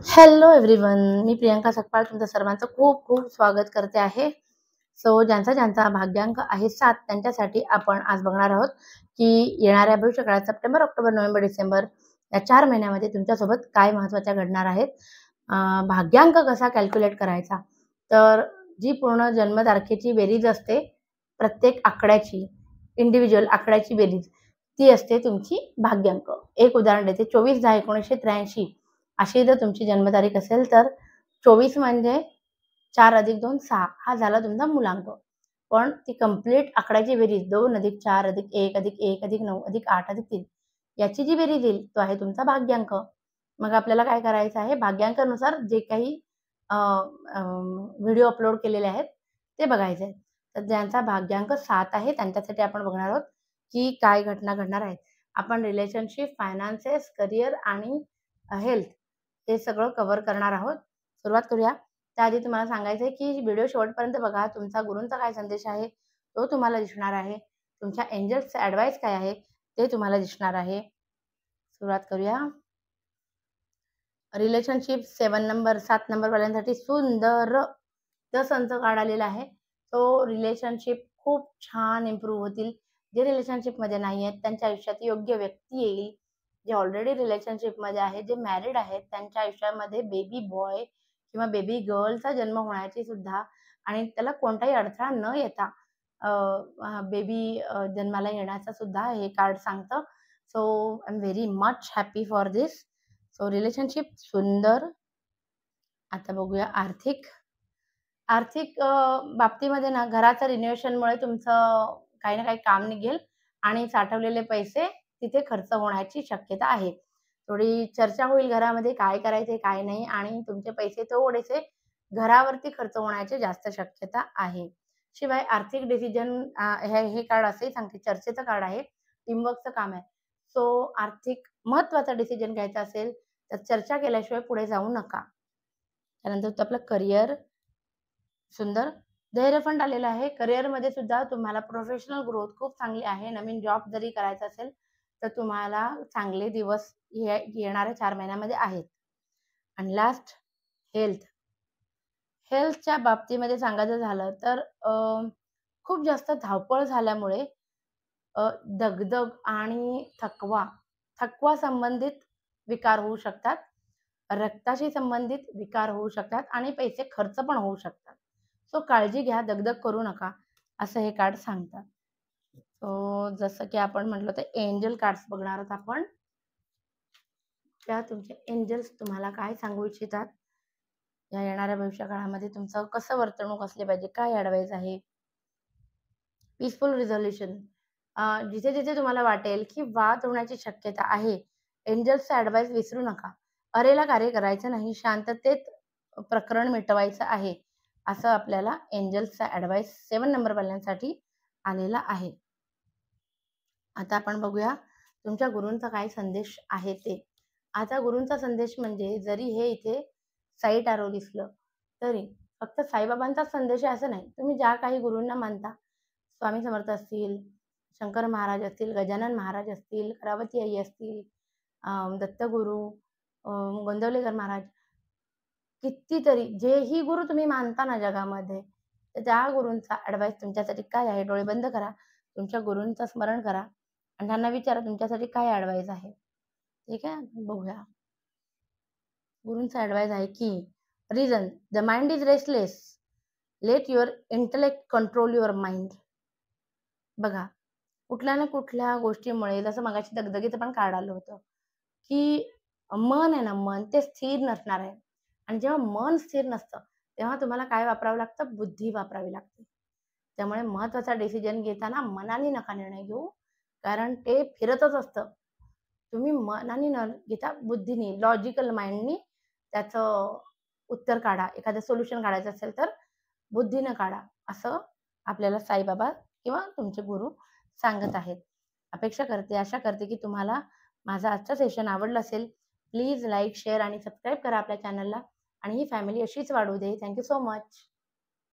Hello everyone, मी प्रियंका सकपाळ तुमचं सर्वांचं खूप खूप स्वागत करते आहे. सो ज्यांचा भाग्यांक आहे 7 त्यांच्यासाठी आपण आज बघणार आहोत की येणाऱ्या भविष्यकाळात सप्टेंबर, ऑक्टोबर, नोव्हेंबर, डिसेंबर या 4 महिन्यामध्ये तुमच्यासोबत काय महत्त्वाच्या घडणार आहेत. भाग्यांक कसा कॅल्क्युलेट करायचा, तर जी पूर्ण जन्मतारखेची बेरीज असते, प्रत्येक आकड्याची इंडिव्हिज्युअल आकड्याची बेरीज ती असते तुमची भाग्यांक. एक उदाहरण देते. 24/10/1983 अशी जर तुमची जन्मतारीख असेल तर 24 म्हणजे 4 अधिक 2 6 हा झाला तुमचा मूलांक. पण ती कंप्लीट आकड्याची बेरीज 2 अधिक 4 अधिक 1 अधिक 1 अधिक 9 अधिक 8 अधिक 3 याची जी बेरीज येईल तो आहे तुमचा भाग्यांक. मग आपल्याला काय करायचं आहे, भाग्यांकानुसार जे काही व्हिडिओ अपलोड केलेले आहेत ते बघायचे आहेत. तर ज्यांचा भाग्यांक 7 आहे त्यांच्यासाठी आपण बघणार आहोत की काय घटना घडणार आहेत. आपण रिलेशनशिप, फायनान्सेस, करिअर आणि हेल्थ हे सगळं कव्हर करणार आहोत. सुरुवात करूया. त्याआधी तुम्हाला सांगायचं आहे की व्हिडिओ शेवटपर्यंत बघा. तुमचा गुरूंचा काय संदेश आहे तो तुम्हाला दिसणार आहे. तुमच्या एंजल्सचा ॲडवाईस काय आहे ते तुम्हाला दिसणार आहे. सुरुवात करूया. रिलेशनशिप 7 नंबर 7 नंबरवाल्यांसाठी सुंदर संच कार्ड आलेला आहे. तो रिलेशनशिप खूप छान इम्प्रूव्ह होतील. जे रिलेशनशिपमध्ये नाही आहेत त्यांच्या आयुष्यात योग्य व्यक्ती येईल. जे ऑलरेडी रिलेशनशिपमध्ये आहेत, जे मॅरिड आहेत त्यांच्या आयुष्यामध्ये बेबी बॉय किंवा बेबी गर्लचा जन्म होण्याची सुद्धा आणि त्याला कोणताही अडथळा न येता बेबी जन्माला येण्याचा सुद्धा हे कार्ड सांगतं. So I am very much happy for this. So relationship सुंदर. आता बघूया आर्थिक बाबतीमध्ये ना, घराचं रिनोव्हेशनमुळे तुमचं काही ना काही काम निघेल आणि साठवलेले पैसे तिथे खर्च होण्याची शक्यता आहे. थोडी चर्चा होईल घरामध्ये काय करायचे काय नाही आणि तुमचे पैसे थोडेसे घरावरती खर्च होण्याची जास्त शक्यता आहे. शिवाय आर्थिक डिसिजन हे कार्ड असंही सांगते, चर्चेचं कार्ड आहे, टीमवर्कचं काम आहे. सो आर्थिक महत्त्वाचा डिसिजन घ्यायचा असेल तर चर्चा केल्याशिवाय पुढे जाऊ नका. त्यानंतर आपलं करिअर सुंदर. धैर्य फंड आलेला आहे. करिअरमध्ये सुद्धा तुम्हाला प्रोफेशनल ग्रोथ खूप चांगली आहे. नवीन जॉब जरी करायचा असेल तर तुम्हाला चांगले दिवस येणाऱ्या 4 महिन्यामध्ये आहेत. आणि लास्ट हेल्थ. हेल्थच्या बाबतीमध्ये सांगायचं झालं तर खूप जास्त धावपळ झाल्यामुळे दगदग आणि थकवा संबंधित विकार होऊ शकतात. रक्ताशी संबंधित विकार होऊ शकतात आणि पैसे खर्च पण होऊ शकतात. सो काळजी घ्या, दगदग करू नका असं हे कार्ड सांगतात. सो जसं की आपण म्हटलं तर एंजल कार्ड्स बघणार आहोत आपण. त्या तुमचे एंजल्स तुम्हाला काय सांगू इच्छितात, या येणाऱ्या भविष्यकाळामध्ये तुमचं कसं वर्तणूक असली पाहिजे, काय ॲडवाईस आहे. Peaceful resolution. जिथे जिथे तुम्हाला वाटेल की वाद होण्याची शक्यता आहे, एंजल्सचा ॲडवाईस विसरू नका. अरेला कार्य करायचं नाही, शांततेत प्रकरण मिटवायचं आहे, असं आपल्याला एंजल्सचा ॲडवाईस 7 नंबरवाल्यांसाठी आलेला आहे. आता आपण बघूया तुमच्या गुरूंचा काय संदेश आहे ते. आता गुरूंचा संदेश म्हणजे जरी हे इथे साईट आरो दिसलं तरी फक्त साईबाबांचाच संदेश आहे असं नाही. तुम्ही ज्या काही गुरूंना मानता, स्वामी समर्थ असतील, शंकर महाराज असतील, गजानन महाराज असतील, करावती आई असतील, दत्तगुरू, गोंदवलेकर महाराज, कितीतरी जेही गुरु तुम्ही मानता ना जगामध्ये, तर त्या गुरूंचा ॲडवाईस तुमच्यासाठी काय आहे. डोळे बंद करा, तुमच्या गुरूंचं स्मरण करा आणि त्यांना विचारा तुमच्यासाठी काय ॲडवाईस आहे. ठीक आहे, बघूया. गुरूंचा ॲडवाईस आहे की reason, the mind is restless, late your intellect control your mind. बघा, कुठल्या ना कुठल्या गोष्टीमुळे जसं मगाशी दगदगीचं पण कार्ड आलं होतं की मन आहे ना, मन ते स्थिर नसणार आहे. आणि जेव्हा मन स्थिर नसतं तेव्हा तुम्हाला काय वापरावं लागतं, बुद्धी वापरावी लागते. त्यामुळे महत्त्वाचा डिसिजन घेताना मनाने नका निर्णय घेऊ, कारण ते फिरतच असतं. तुम्ही मनाने न घेता बुद्धीने, लॉजिकल माइंडनी त्याचं उत्तर काढा. एखादं सोल्युशन काढायचं असेल तर बुद्धीनं काढा, असं आपल्याला साईबाबा किंवा तुमचे गुरु सांगत आहेत. आशा करते की तुम्हाला माझं आजचं सेशन आवडलं असेल. प्लीज लाईक, शेअर आणि सबस्क्राईब करा आपल्या चॅनलला आणि ही फॅमिली अशीच वाढू दे. Thank you so much.